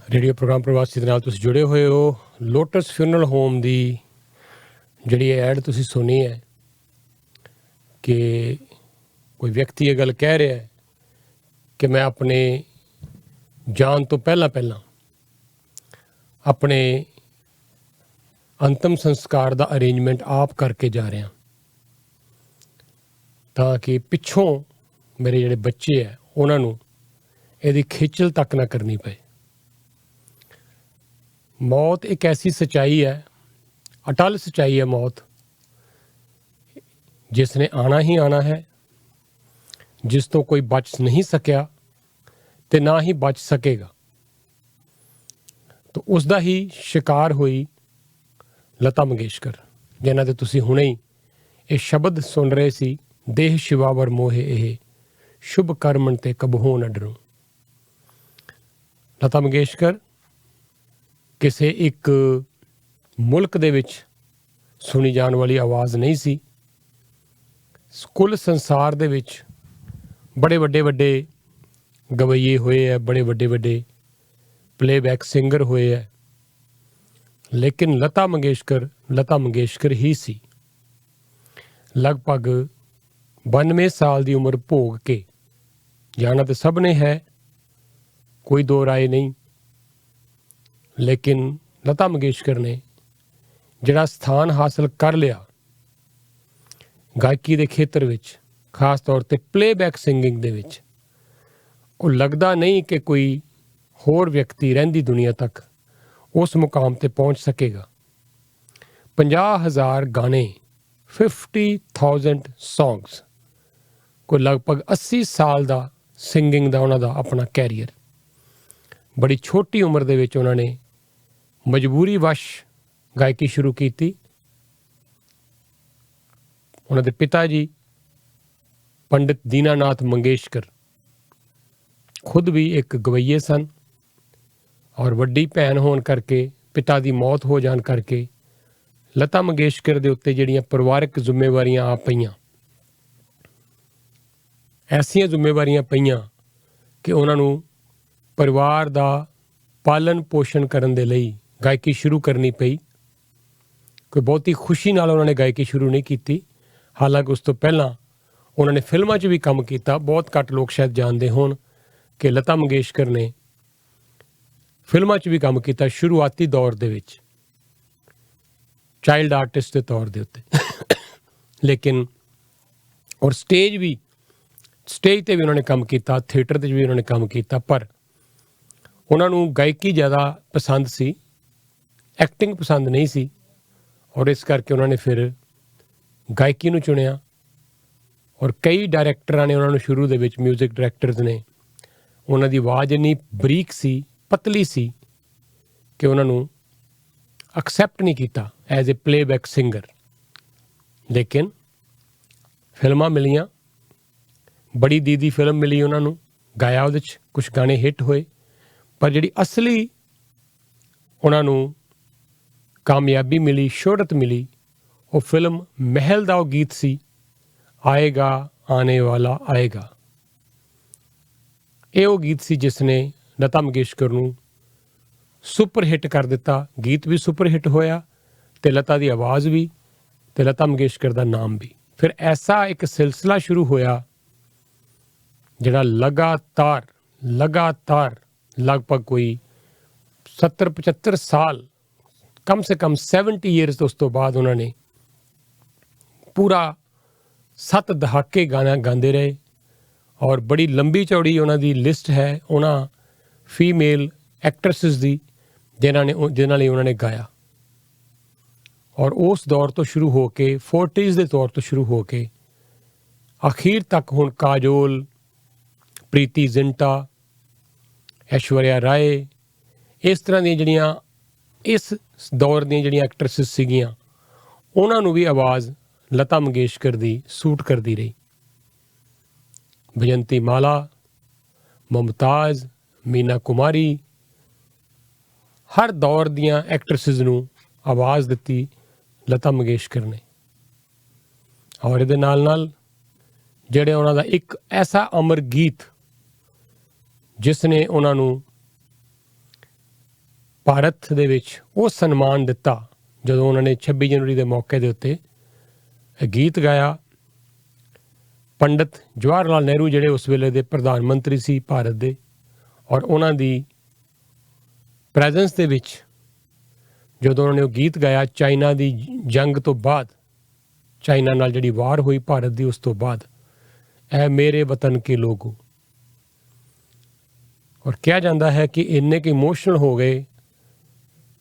Radio programme प्रवासी दे नाल तुसीं जुड़े हुए हो। लोटस फ्यूनरल होम की जिहड़ी ऐड तुसीं सुनी है कि कोई व्यक्ति ये गल कह रहा है कि मैं अपने जान तो पहला अपने अंतिम संस्कार का अरेंजमेंट आप करके जा रहा ताकि पिछों मेरे जिहड़े बच्चे है उन्होंने यदि खिचल तक ना करनी पे। मौत एक ऐसी सच्चाई है, अटल सच्चाई है मौत, जिसने आना ही आना है, जिस तो कोई बच नहीं सकिया ते ना ही बच सकेगा। तो उसका ही शिकार हुई लता मंगेशकर, जिन्हां दे तुसीं हुणे ही ये शब्द सुन रहे सी, देह शिवावर मोहे एह शुभ कर्मन ते कबहू न डरूं। लता मंगेशकर किसी एक मुल्क दे विच सुनी जान वाली आवाज़ नहीं सी। कुल संसार दे विच बड़े वड्डे वड्डे गवैये होए है, बड़े वड्डे वड्डे प्लेबैक सिंगर होए है, लेकिन लता मंगेशकर ही सी। लगभग 92 साल की उम्र भोग के जाना तो सब ने है, कोई दो राय नहीं, लेकिन लता मंगेशकर ने जिहड़ा स्थान हासिल कर लिया गायकी के खेत्र विच, खास तौर पर प्लेबैक सिंगिंग दे विच, वो लगता नहीं कि कोई होर व्यक्ति रहिंदी दुनिया तक उस मुकाम ते पहुँच सकेगा। 50,000 गाने, 50,000 सॉन्ग्स, कोई लगभग 80 साल का सिंगिंग का उन्होंने अपना कैरियर। बड़ी छोटी उम्र दे विच उन्होंने मजबूरी वश गायकी शुरू की। उन्होंने पिता जी पंडित दीनानाथ मंगेशकर खुद भी एक गवैये सन और वड्डी भैन होने करके पिता की मौत हो जान करके लता मंगेशकर के उत्ते जिहड़ियां परिवारक जिम्मेवारियां आ पईयां, ऐसियां जिम्मेवारियां पईयां कि उन्होंने परिवार का पालन पोषण करने दे लई गायकी शुरू करनी पई। कोई बहुती खुशी नाल उन्होंने गायकी शुरू नहीं की, हालांकि उस तो पहला उन्होंने फिल्मां 'च भी काम किया। बहुत घट लोग शायद जानते होण कि लता मंगेशकर ने फिल्मां 'च भी काम किया शुरुआती दौर दे विच, चाइल्ड आर्टिस्ट के तौर के उत्ते लेकिन और स्टेज ते भी उन्होंने काम किया, थिएटर ते भी उन्होंने काम किया, पर उन्होंने गायकी ज़्यादा पसंद सी, एक्टिंग पसंद नहीं सी, और इस करके उन्होंने फिर गायकी नूं चुनिया। और कई डायरैक्टरां ने उन्होंने शुरू दे विच, म्यूजिक डायरैक्टर्स ने, उन्हों की आवाज़ इन्नी बरीक सी, पतली सी कि उन्होंने एक्सैप्ट नहीं किया एज ए प्लेबैक सिंगर। लेकिन फिल्मां मिलियां, बड़ी दीदी फिल्म मिली उन्होंने, गाया उहदे च कुछ गाने हिट होए, पर जिहड़ी असली उन्होंने कामयाबी मिली, शोहरत मिली, वो फिल्म महल दा वो गीत सी, आएगा आने वाला आएगा। ये वो गीत सी जिसने लता मंगेशकर नूं सुपर हिट कर दिता। गीत भी सुपर हिट होया ते लता दी आवाज़ भी ते लता मंगेशकर दा नाम भी। फिर ऐसा एक सिलसिला शुरू होया जिहड़ा लगातार लगभग कोई 70-75 साल, कम से कम 70 ईयर्स उस तो बाद उन्होंने पूरा 7 दहाके गाना गाते रहे। और बड़ी लंबी चौड़ी उन्होंने लिस्ट है उन्होंने फीमेल एक्ट्रेसिस की जिन्होंने उन्होंने गाया। और उस दौर तो शुरू हो के 40s के दौर तो शुरू हो के आखिर तक हुण काजोल, प्रीति जिंटा, ऐश्वर्या राय, इस तरह दी जिहड़ियां इस दौर दी जिहड़ियां एक्ट्रेसिस सीगियां, उन्होंने भी आवाज़ लता मंगेशकर दी सूट करती रही। वजंती माला, मुमताज़, मीना कुमारी, हर दौर दियां एक्ट्रेसिस नूं आवाज़ दिती लता मंगेशकर ने। और इहदे नाल नाल जिहड़े उन्हां दा एक ऐसा अमर गीत जिसने उन्होंने ਭਾਰਤ ਦੇ ਵਿੱਚ ਉਹ ਸਨਮਾਨ ਦਿੱਤਾ ਜਦੋਂ ਉਹਨਾਂ ਨੇ 26 ਜਨਵਰੀ ਦੇ ਮੌਕੇ ਦੇ ਉੱਤੇ ਇਹ ਗੀਤ ਗਾਇਆ। ਪੰਡਿਤ ਜਵਾਹਰ ਲਾਲ ਨਹਿਰੂ ਜਿਹੜੇ ਉਸ ਵੇਲੇ ਦੇ ਪ੍ਰਧਾਨ ਮੰਤਰੀ ਸੀ ਭਾਰਤ ਦੇ, ਔਰ ਉਹਨਾਂ ਦੀ ਪ੍ਰੈਜ਼ੈਂਸ ਦੇ ਵਿੱਚ ਜਦੋਂ ਉਹਨਾਂ ਨੇ ਉਹ ਗੀਤ ਗਾਇਆ ਚਾਈਨਾ ਦੀ ਜੰਗ ਤੋਂ ਬਾਅਦ, ਚਾਈਨਾ ਨਾਲ ਜਿਹੜੀ ਵਾਰ ਹੋਈ ਭਾਰਤ ਦੀ, ਉਸ ਤੋਂ ਬਾਅਦ, ਐ ਮੇਰੇ ਵਤਨ ਕੇ ਲੋਗੋ। ਔਰ ਕਿਹਾ ਜਾਂਦਾ ਹੈ ਕਿ ਇੰਨੇ ਕੁ ਇਮੋਸ਼ਨਲ ਹੋ ਗਏ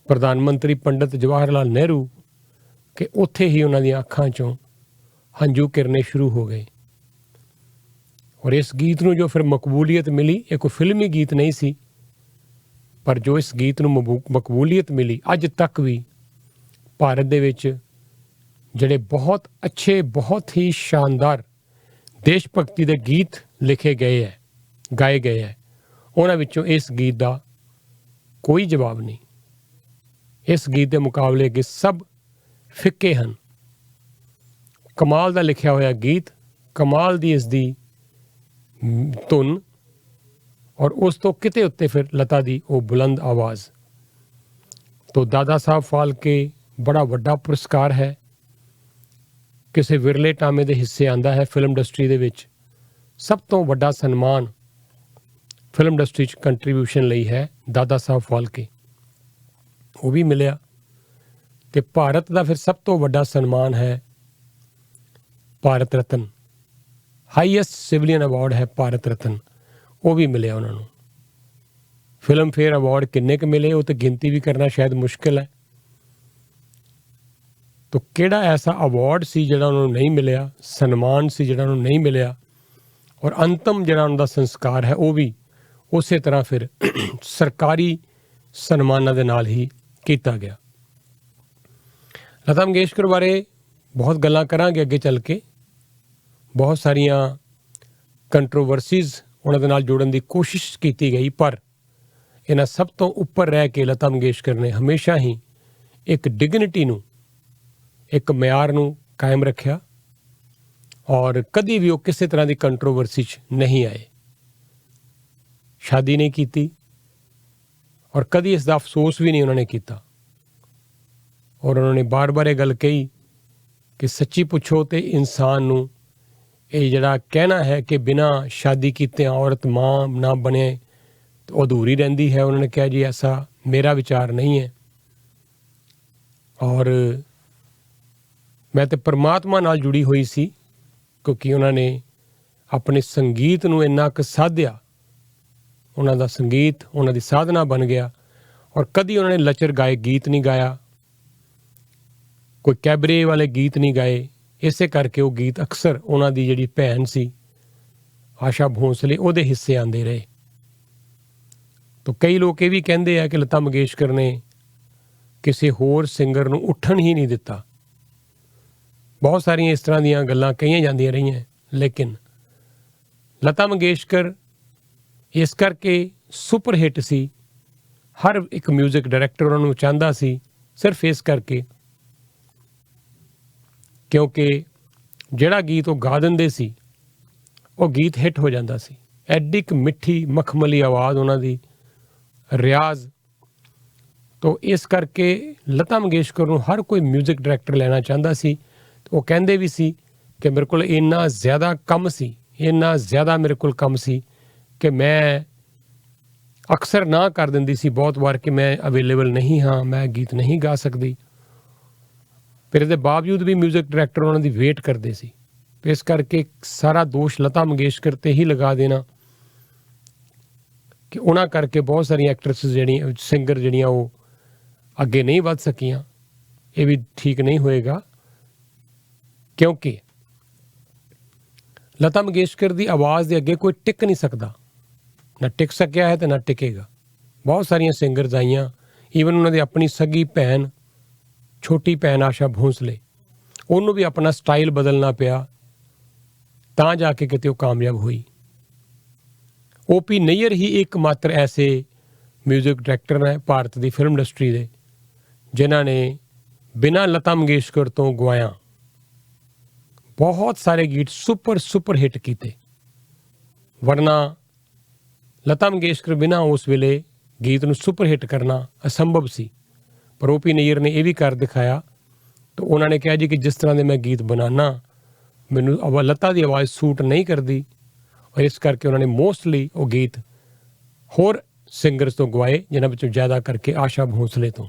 ਪ੍ਰਧਾਨ ਮੰਤਰੀ ਪੰਡਿਤ ਜਵਾਹਰ ਲਾਲ ਨਹਿਰੂ ਕਿ ਉੱਥੇ ਹੀ ਉਹਨਾਂ ਦੀਆਂ ਅੱਖਾਂ 'ਚੋਂ ਹੰਝੂ ਕਿਰਨੇ ਸ਼ੁਰੂ ਹੋ ਗਏ। ਔਰ ਇਸ ਗੀਤ ਨੂੰ ਜੋ ਫਿਰ ਮਕਬੂਲੀਅਤ ਮਿਲੀ, ਇਹ ਕੋਈ ਫਿਲਮੀ ਗੀਤ ਨਹੀਂ ਸੀ, ਪਰ ਜੋ ਇਸ ਗੀਤ ਨੂੰ ਮਕਬੂਲੀਅਤ ਮਿਲੀ, ਅੱਜ ਤੱਕ ਵੀ ਭਾਰਤ ਦੇ ਵਿੱਚ ਜਿਹੜੇ ਬਹੁਤ ਅੱਛੇ, ਬਹੁਤ ਹੀ ਸ਼ਾਨਦਾਰ ਦੇਸ਼ ਭਗਤੀ ਦੇ ਗੀਤ ਲਿਖੇ ਗਏ ਹੈ, ਗਾਏ ਗਏ ਹੈ, ਉਹਨਾਂ ਵਿੱਚੋਂ ਇਸ ਗੀਤ ਦਾ ਕੋਈ ਜਵਾਬ ਨਹੀਂ। ਇਸ ਗੀਤ ਦੇ ਮੁਕਾਬਲੇ ਅੱਗੇ ਸਭ ਫਿੱਕੇ ਹਨ। ਕਮਾਲ ਦਾ ਲਿਖਿਆ ਹੋਇਆ ਗੀਤ, ਕਮਾਲ ਦੀ ਇਸ ਦੀ ਧੁਨ, ਔਰ ਉਸ ਤੋਂ ਕਿਤੇ ਉੱਤੇ ਫਿਰ ਲਤਾ ਦੀ ਉਹ ਬੁਲੰਦ ਆਵਾਜ਼। ਤੋਂ ਦਾਦਾ ਸਾਹਿਬ ਫਾਲਕੇ ਬੜਾ ਵੱਡਾ ਪੁਰਸਕਾਰ ਹੈ, ਕਿਸੇ ਵਿਰਲੇ ਟਾਮੇ ਦੇ ਹਿੱਸੇ ਆਂਦਾ ਹੈ ਫਿਲਮ ਇੰਡਸਟਰੀ ਦੇ ਵਿੱਚ। ਸਭ ਤੋਂ ਵੱਡਾ ਸਨਮਾਨ ਫਿਲਮ ਇੰਡਸਟਰੀ 'ਚ ਕੰਟਰੀਬਿਊਸ਼ਨ ਲਈ ਹੈ ਦਾਦਾ ਸਾਹਿਬ ਫਾਲਕੇ, ਉਹ ਵੀ ਮਿਲਿਆ। ਤੇ ਭਾਰਤ ਦਾ ਫਿਰ ਸਭ ਤੋਂ ਵੱਡਾ ਸਨਮਾਨ ਹੈ Bharat Ratna, highest civilian award ਹੈ ਭਾਰਤ ਰਤਨ, ਉਹ ਵੀ ਮਿਲਿਆ ਉਹਨਾਂ ਨੂੰ। ਫਿਲਮ ਫੇਅਰ ਅਵਾਰਡ ਕਿੰਨੇ ਕੁ ਮਿਲੇ ਉਹ ਤਾਂ ਗਿਣਤੀ ਵੀ ਕਰਨਾ ਸ਼ਾਇਦ ਮੁਸ਼ਕਿਲ ਹੈ। ਤਾਂ ਕਿਹੜਾ ਐਸਾ ਅਵਾਰਡ ਸੀ ਜਿਹੜਾ ਉਹਨਾਂ ਨੂੰ ਨਹੀਂ ਮਿਲਿਆ, ਸਨਮਾਨ ਸੀ ਜਿਹੜਾ ਉਹਨਾਂ ਨੂੰ ਨਹੀਂ ਮਿਲਿਆ, ਔਰ ਅੰਤਮ ਜਿਹੜਾ ਉਹਨਾਂ ਦਾ ਸੰਸਕਾਰ ਹੈ ਉਹ ਵੀ ਉਸੇ ਤਰ੍ਹਾਂ ਫਿਰ ਸਰਕਾਰੀ ਸਨਮਾਨਾਂ ਦੇ ਨਾਲ ਹੀ ਕੀਤਾ ਗਿਆ। ਲਤਾ ਮੰਗੇਸ਼ਕਰ ਬਾਰੇ ਬਹੁਤ ਗੱਲਾਂ ਕਰਾਂਗੇ ਅੱਗੇ ਚੱਲ ਕੇ, ਬਹੁਤ ਸਾਰੀਆਂ ਕੰਟਰੋਵਰਸੀਜ਼ ਉਹਨਾਂ ਦੇ ਨਾਲ ਜੋੜਨ ਦੀ ਕੋਸ਼ਿਸ਼ ਕੀਤੀ ਗਈ, ਪਰ ਇਹਨਾਂ ਸਭ ਤੋਂ ਉੱਪਰ ਰਹਿ ਕੇ ਲਤਾ ਮੰਗੇਸ਼ਕਰ ਨੇ ਹਮੇਸ਼ਾ ਹੀ ਇੱਕ ਡਿਗਨਿਟੀ ਨੂੰ, ਇੱਕ ਮਿਆਰ ਨੂੰ ਕਾਇਮ ਰੱਖਿਆ, ਔਰ ਕਦੀ ਵੀ ਉਹ ਕਿਸੇ ਤਰ੍ਹਾਂ ਦੀ ਕੰਟਰੋਵਰਸੀ 'ਚ ਨਹੀਂ ਆਏ। ਸ਼ਾਦੀ ਨਹੀਂ ਕੀਤੀ ਔਰ ਕਦੀ ਇਸ ਦਾ ਅਫਸੋਸ ਵੀ ਨਹੀਂ ਉਹਨਾਂ ਨੇ ਕੀਤਾ। ਔਰ ਉਹਨਾਂ ਨੇ ਬਾਰ-ਬਾਰ ਇਹ ਗੱਲ ਕਹੀ ਕਿ ਸੱਚੀ ਪੁੱਛੋ ਤੇ ਇਨਸਾਨ ਨੂੰ ਇਹ ਜਿਹੜਾ ਕਹਿਣਾ ਹੈ ਕਿ ਬਿਨਾਂ ਸ਼ਾਦੀ ਕੀਤੇ ਔਰਤ ਮਾਂ ਨਾ ਬਣੇ ਤਾਂ ਅਧੂਰੀ ਰਹਿੰਦੀ ਹੈ, ਉਹਨਾਂ ਨੇ ਕਿਹਾ ਜੀ ਐਸਾ ਮੇਰਾ ਵਿਚਾਰ ਨਹੀਂ ਹੈ। ਔਰ ਮੈਂ ਤਾਂ ਪਰਮਾਤਮਾ ਨਾਲ ਜੁੜੀ ਹੋਈ ਸੀ, ਕਿਉਂਕਿ ਉਹਨਾਂ ਨੇ ਆਪਣੇ ਸੰਗੀਤ ਨੂੰ ਇੰਨਾ ਕੁ ਸਾਧਿਆ, ਉਹਨਾਂ ਦਾ ਸੰਗੀਤ ਉਹਨਾਂ ਦੀ ਸਾਧਨਾ ਬਣ ਗਿਆ। ਔਰ ਕਦੀ ਉਹਨਾਂ ਨੇ ਲਚਰ ਗਾਏ ਗੀਤ ਨਹੀਂ ਗਾਇਆ, ਕੋਈ ਕੈਬਰੇ ਵਾਲੇ ਗੀਤ ਨਹੀਂ ਗਾਏ। ਇਸੇ ਕਰਕੇ ਉਹ ਗੀਤ ਅਕਸਰ ਉਹਨਾਂ ਦੀ ਜਿਹੜੀ ਭੈਣ ਸੀ ਆਸ਼ਾ ਭੋਂਸਲੇ, ਉਹਦੇ ਹਿੱਸੇ ਆਉਂਦੇ ਰਹੇ। ਤਾਂ ਕਈ ਲੋਕ ਇਹ ਵੀ ਕਹਿੰਦੇ ਆ ਕਿ ਲਤਾ ਮੰਗੇਸ਼ਕਰ ਨੇ ਕਿਸੇ ਹੋਰ ਸਿੰਗਰ ਨੂੰ ਉੱਠਣ ਹੀ ਨਹੀਂ ਦਿੱਤਾ। ਬਹੁਤ ਸਾਰੀਆਂ ਇਸ ਤਰ੍ਹਾਂ ਦੀਆਂ ਗੱਲਾਂ ਕਹੀਆਂ ਜਾਂਦੀਆਂ ਰਹੀਆਂ, ਲੇਕਿਨ ਲਤਾ ਮੰਗੇਸ਼ਕਰ ਇਸ ਕਰਕੇ ਸੁਪਰ ਹਿੱਟ ਸੀ, ਹਰ ਇੱਕ ਮਿਊਜ਼ਿਕ ਡਾਇਰੈਕਟਰ ਉਹਨਾਂ ਨੂੰ ਚਾਹੁੰਦਾ ਸੀ, ਸਿਰਫ ਇਸ ਕਰਕੇ ਕਿਉਂਕਿ ਜਿਹੜਾ ਗੀਤ ਉਹ ਗਾ ਦਿੰਦੇ ਸੀ ਉਹ ਗੀਤ ਹਿੱਟ ਹੋ ਜਾਂਦਾ ਸੀ। ਐਡੀ ਕੁ ਮਿੱਠੀ ਮਖਮਲੀ ਆਵਾਜ਼ ਉਹਨਾਂ ਦੀ, ਰਿਆਜ਼। ਤੋਂ ਇਸ ਕਰਕੇ ਲਤਾ ਮੰਗੇਸ਼ਕਰ ਨੂੰ ਹਰ ਕੋਈ ਮਿਊਜ਼ਿਕ ਡਾਇਰੈਕਟਰ ਲੈਣਾ ਚਾਹੁੰਦਾ ਸੀ। ਉਹ ਕਹਿੰਦੇ ਵੀ ਸੀ ਕਿ ਮੇਰੇ ਕੋਲ ਇੰਨਾ ਜ਼ਿਆਦਾ ਕੰਮ ਸੀ, ਇੰਨਾ ਜ਼ਿਆਦਾ ਮੇਰੇ ਕੋਲ ਕੰਮ ਸੀ ਕਿ ਮੈਂ ਅਕਸਰ ਨਾ ਕਰ ਦਿੰਦੀ ਸੀ ਬਹੁਤ ਵਾਰ ਕਿ ਮੈਂ ਅਵੇਲੇਬਲ ਨਹੀਂ ਹਾਂ, ਮੈਂ ਗੀਤ ਨਹੀਂ ਗਾ ਸਕਦੀ। ਫਿਰ ਇਹਦੇ ਬਾਵਜੂਦ ਵੀ ਮਿਊਜ਼ਿਕ ਡਾਇਰੈਕਟਰ ਉਹਨਾਂ ਦੀ ਵੇਟ ਕਰਦੇ ਸੀ। ਇਸ ਕਰਕੇ ਸਾਰਾ ਦੋਸ਼ ਲਤਾ ਮੰਗੇਸ਼ਕਰ 'ਤੇ ਹੀ ਲਗਾ ਦੇਣਾ ਕਿ ਉਹਨਾਂ ਕਰਕੇ ਬਹੁਤ ਸਾਰੀਆਂ ਐਕਟਰਸਿਸ ਜਿਹੜੀਆਂ, ਸਿੰਗਰ ਜਿਹੜੀਆਂ ਉਹ ਅੱਗੇ ਨਹੀਂ ਵੱਧ ਸਕੀਆਂ, ਇਹ ਵੀ ਠੀਕ ਨਹੀਂ ਹੋਏਗਾ। ਕਿਉਂਕਿ ਲਤਾ ਮੰਗੇਸ਼ਕਰ ਦੀ ਆਵਾਜ਼ ਦੇ ਅੱਗੇ ਕੋਈ ਟਿਕ ਨਹੀਂ ਸਕਦਾ, ਨਾ ਟਿਕ ਸਕਿਆ ਹੈ ਤੇ ਨਾ ਟਿਕੇਗਾ। ਬਹੁਤ ਸਾਰੀਆਂ ਸਿੰਗਰਸ ਆਈਆਂ, ਈਵਨ ਉਹਨਾਂ ਦੀ ਆਪਣੀ ਸਗੀ ਭੈਣ, ਛੋਟੀ ਭੈਣ ਆਸ਼ਾ ਭੋਂਸਲੇ, ਉਹਨੂੰ ਵੀ ਆਪਣਾ ਸਟਾਈਲ ਬਦਲਣਾ ਪਿਆ ਤਾਂ ਜਾ ਕੇ ਕਿਤੇ ਉਹ ਕਾਮਯਾਬ ਹੋਈ। ਓਪੀ ਨਈਅਰ ਹੀ ਇੱਕ ਮਾਤਰ ਐਸੇ ਮਿਊਜ਼ਿਕ ਡਾਇਰੈਕਟਰ ਹੈ ਭਾਰਤ ਦੀ ਫਿਲਮ ਇੰਡਸਟਰੀ ਦੇ ਜਿਨ੍ਹਾਂ ਨੇ ਬਿਨਾਂ ਲਤਾ ਮੰਗੇਸ਼ਕਰ ਤੋਂ ਗਵਾਇਆ ਬਹੁਤ ਸਾਰੇ ਗੀਤ ਸੁਪਰ ਹਿੱਟ ਕੀਤੇ। ਵਰਨਾ ਲਤਾ ਮੰਗੇਸ਼ਕਰ ਬਿਨਾਂ ਉਸ ਵੇਲੇ ਗੀਤ ਨੂੰ ਸੁਪਰ ਹਿੱਟ ਕਰਨਾ ਅਸੰਭਵ ਸੀ, ਪਰ ਓ ਪੀ ਨਈਅਰ ਨੇ ਇਹ ਵੀ ਕਰ ਦਿਖਾਇਆ। ਤਾਂ ਉਹਨਾਂ ਨੇ ਕਿਹਾ ਜੀ ਕਿ ਜਿਸ ਤਰ੍ਹਾਂ ਦੇ ਮੈਂ ਗੀਤ ਬਣਾਉਣਾ ਮੈਨੂੰ ਲਤਾ ਦੀ ਆਵਾਜ਼ ਸੂਟ ਨਹੀਂ ਕਰਦੀ, ਔਰ ਇਸ ਕਰਕੇ ਉਹਨਾਂ ਨੇ ਮੋਸਟਲੀ ਉਹ ਗੀਤ ਹੋਰ ਸਿੰਗਰਸ ਤੋਂ ਗਵਾਏ, ਜਿਨ੍ਹਾਂ ਵਿੱਚੋਂ ਜ਼ਿਆਦਾ ਕਰਕੇ ਆਸ਼ਾ ਭੋਂਸਲੇ ਤੋਂ।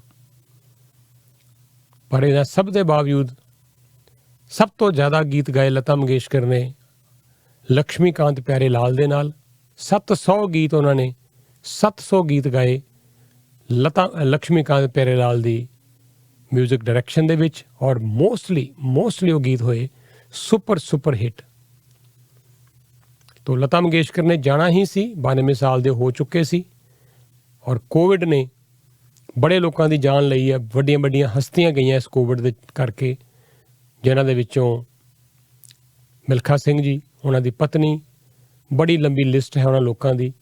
ਪਰ ਇਹਨਾਂ ਸਭ ਦੇ ਬਾਵਜੂਦ ਸਭ ਤੋਂ ਜ਼ਿਆਦਾ ਗੀਤ ਗਾਏ ਲਤਾ ਮੰਗੇਸ਼ਕਰ ਨੇ ਲਕਸ਼ਮੀਕਾਂਤ ਪਿਆਰੇ ਲਾਲ ਦੇ ਨਾਲ। 700 ਗੀਤ ਉਹਨਾਂ ਨੇ 700 ਗੀਤ ਗਾਏ ਲਕਸ਼ਮੀਕਾਂਤ ਪਿਆਰੇ ਲਾਲ ਦੀ ਮਿਊਜ਼ਿਕ ਡਾਇਰੈਕਸ਼ਨ ਦੇ ਵਿੱਚ, ਔਰ ਮੋਸਟਲੀ ਉਹ ਗੀਤ ਹੋਏ ਸੁਪਰ ਹਿੱਟ। ਤੋ ਲਤਾ ਮੰਗੇਸ਼ਕਰ ਨੇ ਜਾਣਾ ਹੀ ਸੀ, 92 ਸਾਲ ਦੇ ਹੋ ਚੁੱਕੇ ਸੀ, ਔਰ ਕੋਵਿਡ ਨੇ ਬੜੇ ਲੋਕਾਂ ਦੀ ਜਾਨ ਲਈ ਹੈ। ਵੱਡੀਆਂ ਹਸਤੀਆਂ ਗਈਆਂ ਇਸ ਕੋਵਿਡ ਦੇ ਕਰਕੇ, ਜਿਨ੍ਹਾਂ ਦੇ ਵਿੱਚੋਂ ਮਿਲਖਾ ਸਿੰਘ ਜੀ, ਉਹਨਾਂ ਦੀ ਪਤਨੀ, ਬੜੀ ਲੰਬੀ ਲਿਸਟ ਹੈ ਉਹਨਾਂ ਲੋਕਾਂ ਦੀ।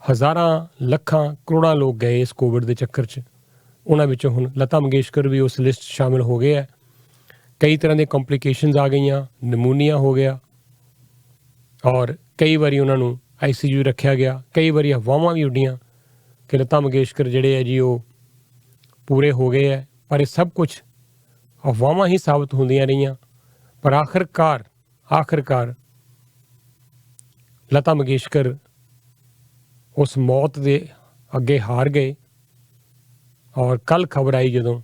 ਹਜ਼ਾਰਾਂ ਲੱਖਾਂ ਕਰੋੜਾਂ ਲੋਕ ਗਏ ਇਸ ਕੋਵਿਡ ਦੇ ਚੱਕਰ 'ਚ। ਉਹਨਾਂ ਵਿੱਚੋਂ ਹੁਣ ਲਤਾ ਮੰਗੇਸ਼ਕਰ ਵੀ ਉਸ ਲਿਸਟ ਸ਼ਾਮਿਲ ਹੋ ਗਏ ਹੈ। ਕਈ ਤਰ੍ਹਾਂ ਦੀਆਂ ਕੰਪਲੀਕੇਸ਼ਨਸ ਆ ਗਈਆਂ, ਨਮੂਨੀਆ ਹੋ ਗਿਆ, ਔਰ ਕਈ ਵਾਰੀ ਉਹਨਾਂ ਨੂੰ ICU ਰੱਖਿਆ ਗਿਆ। ਕਈ ਵਾਰੀ ਅਫਵਾਹਾਂ ਵੀ ਉੱਡੀਆਂ ਕਿ ਲਤਾ ਮੰਗੇਸ਼ਕਰ ਜਿਹੜੇ ਹੈ ਜੀ ਉਹ ਪੂਰੇ ਹੋ ਗਏ ਹੈ, ਪਰ ਇਹ ਸਭ ਕੁਝ ਅਫਵਾਹਾਂ ਹੀ ਸਾਬਤ ਹੁੰਦੀਆਂ ਰਹੀਆਂ। ਪਰ ਆਖਿਰਕਾਰ ਲਤਾ ਮੰਗੇਸ਼ਕਰ ਉਸ ਮੌਤ ਦੇ ਅੱਗੇ ਹਾਰ ਗਏ, ਔਰ ਕੱਲ੍ਹ ਖਬਰ ਆਈ ਜਦੋਂ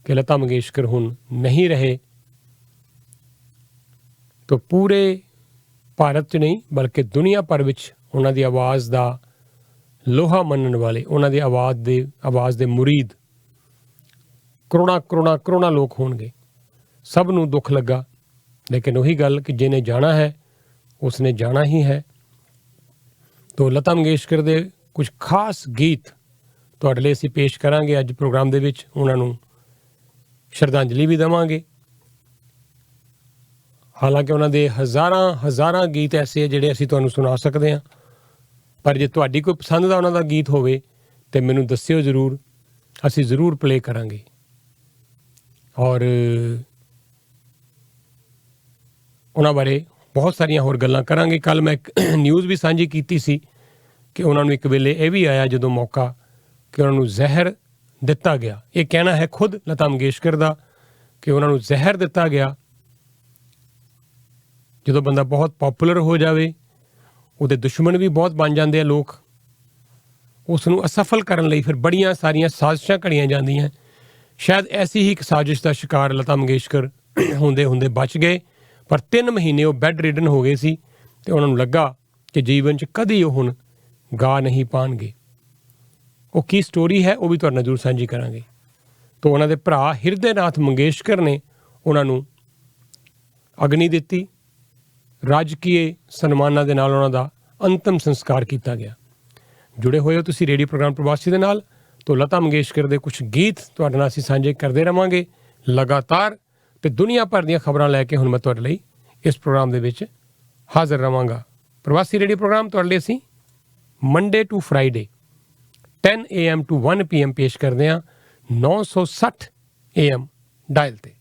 ਕਿ ਲਤਾ ਮੰਗੇਸ਼ਕਰ ਹੁਣ ਨਹੀਂ ਰਹੇ, ਤਾਂ ਪੂਰੇ ਭਾਰਤ 'ਚ ਨਹੀਂ ਬਲਕਿ ਦੁਨੀਆ ਭਰ ਵਿੱਚ ਉਹਨਾਂ ਦੀ ਆਵਾਜ਼ ਦਾ ਲੋਹਾ ਮੰਨਣ ਵਾਲੇ, ਉਹਨਾਂ ਦੀ ਆਵਾਜ਼ ਦੇ ਮੁਰੀਦ ਕਰੋੜਾਂ ਲੋਕ ਹੋਣਗੇ। ਸਭ ਨੂੰ ਦੁੱਖ ਲੱਗਾ, ਲੇਕਿਨ ਉਹੀ ਗੱਲ ਕਿ ਜਿਹਨੇ ਜਾਣਾ ਹੈ ਉਸਨੇ ਜਾਣਾ ਹੀ ਹੈ। ਤੋ ਲਤਾ ਮੰਗੇਸ਼ਕਰ ਦੇ ਕੁਝ ਖਾਸ ਗੀਤ ਤੁਹਾਡੇ ਲਈ ਅਸੀਂ ਪੇਸ਼ ਕਰਾਂਗੇ ਅੱਜ ਪ੍ਰੋਗਰਾਮ ਦੇ ਵਿੱਚ। ਉਹਨਾਂ ਨੂੰ ਸ਼ਰਧਾਂਜਲੀ ਵੀ ਦੇਵਾਂਗੇ। ਹਾਲਾਂਕਿ ਉਹਨਾਂ ਦੇ ਹਜ਼ਾਰਾਂ ਗੀਤ ਐਸੇ ਹੈ ਜਿਹੜੇ ਅਸੀਂ ਤੁਹਾਨੂੰ ਸੁਣਾ ਸਕਦੇ ਹਾਂ, ਪਰ ਜੇ ਤੁਹਾਡੀ ਕੋਈ ਪਸੰਦ ਦਾ ਉਹਨਾਂ ਦਾ ਗੀਤ ਹੋਵੇ ਤਾਂ ਮੈਨੂੰ ਦੱਸਿਓ ਜ਼ਰੂਰ, ਅਸੀਂ ਜ਼ਰੂਰ ਪਲੇ ਕਰਾਂਗੇ। ਔਰ ਉਹਨਾਂ ਬਾਰੇ ਬਹੁਤ ਸਾਰੀਆਂ ਹੋਰ ਗੱਲਾਂ ਕਰਾਂਗੇ। ਕੱਲ੍ਹ ਮੈਂ ਇੱਕ ਨਿਊਜ਼ ਵੀ ਸਾਂਝੀ ਕੀਤੀ ਸੀ ਕਿ ਉਹਨਾਂ ਨੂੰ ਇੱਕ ਵੇਲੇ ਇਹ ਵੀ ਆਇਆ ਜਦੋਂ ਮੌਕਾ ਕਿ ਉਹਨਾਂ ਨੂੰ ਜ਼ਹਿਰ ਦਿੱਤਾ ਗਿਆ। ਇਹ ਕਹਿਣਾ ਹੈ ਖੁਦ ਲਤਾ ਮੰਗੇਸ਼ਕਰ ਦਾ ਕਿ ਉਹਨਾਂ ਨੂੰ ਜ਼ਹਿਰ ਦਿੱਤਾ ਗਿਆ। ਜਦੋਂ ਬੰਦਾ ਬਹੁਤ ਪੋਪੂਲਰ ਹੋ ਜਾਵੇ, ਉਹਦੇ ਦੁਸ਼ਮਣ ਵੀ ਬਹੁਤ ਬਣ ਜਾਂਦੇ ਆ ਲੋਕ। ਉਸ ਨੂੰ ਅਸਫਲ ਕਰਨ ਲਈ ਫਿਰ ਬੜੀਆਂ ਸਾਰੀਆਂ ਸਾਜ਼ਿਸ਼ਾਂ ਘੜੀਆਂ ਜਾਂਦੀਆਂ। ਸ਼ਾਇਦ ਐਸੀ ਹੀ ਇੱਕ ਸਾਜ਼ਿਸ਼ ਦਾ ਸ਼ਿਕਾਰ ਲਤਾ ਮੰਗੇਸ਼ਕਰ ਹੁੰਦੇ ਬਚ ਗਏ, ਪਰ 3 ਮਹੀਨੇ ਉਹ ਬੈੱਡ ਰਿਡਨ ਹੋ ਗਏ ਸੀ ਅਤੇ ਉਹਨਾਂ ਨੂੰ ਲੱਗਾ ਕਿ ਜੀਵਨ 'ਚ ਕਦੀ ਉਹ ਹੁਣ ਗਾ ਨਹੀਂ ਪਾਉਣਗੇ। ਉਹ ਕੀ ਸਟੋਰੀ ਹੈ ਉਹ ਵੀ ਤੁਹਾਡੇ ਨਾਲ ਜ਼ਰੂਰ ਸਾਂਝੀ ਕਰਾਂਗੇ। ਤਾਂ ਉਹਨਾਂ ਦੇ ਭਰਾ ਹਿਰਦੇਨਾਥ ਮੰਗੇਸ਼ਕਰ ਨੇ ਉਹਨਾਂ ਨੂੰ ਅਗਨੀ ਦਿੱਤੀ। ਰਾਜਕੀਏ ਸਨਮਾਨਾਂ ਦੇ ਨਾਲ ਉਹਨਾਂ ਦਾ ਅੰਤਮ ਸੰਸਕਾਰ ਕੀਤਾ ਗਿਆ। ਜੁੜੇ ਹੋਏ ਹੋ ਤੁਸੀਂ ਰੇਡੀਓ ਪ੍ਰੋਗਰਾਮ ਪ੍ਰਵਾਸੀ ਦੇ ਨਾਲ। ਤਾਂ ਲਤਾ ਮੰਗੇਸ਼ਕਰ ਦੇ ਕੁਝ ਗੀਤ ਤੁਹਾਡੇ ਨਾਲ ਅਸੀਂ ਸਾਂਝੇ ਕਰਦੇ ਰਹਾਂਗੇ ਲਗਾਤਾਰ, ਅਤੇ ਦੁਨੀਆ ਭਰ ਦੀਆਂ ਖਬਰਾਂ ਲੈ ਕੇ ਹੁਣ ਮੈਂ ਤੁਹਾਡੇ ਲਈ ਇਸ ਪ੍ਰੋਗਰਾਮ ਦੇ ਵਿੱਚ ਹਾਜ਼ਰ ਰਹਾਂਗਾ। ਪ੍ਰਵਾਸੀ ਰੇਡੀਓ ਪ੍ਰੋਗਰਾਮ ਤੁਹਾਡੇ ਲਈ ਅਸੀਂ Monday to Friday 10 AM to 1 PM ਪੇਸ਼ ਕਰਦੇ ਹਾਂ 960 AM ਡਾਇਲ 'ਤੇ।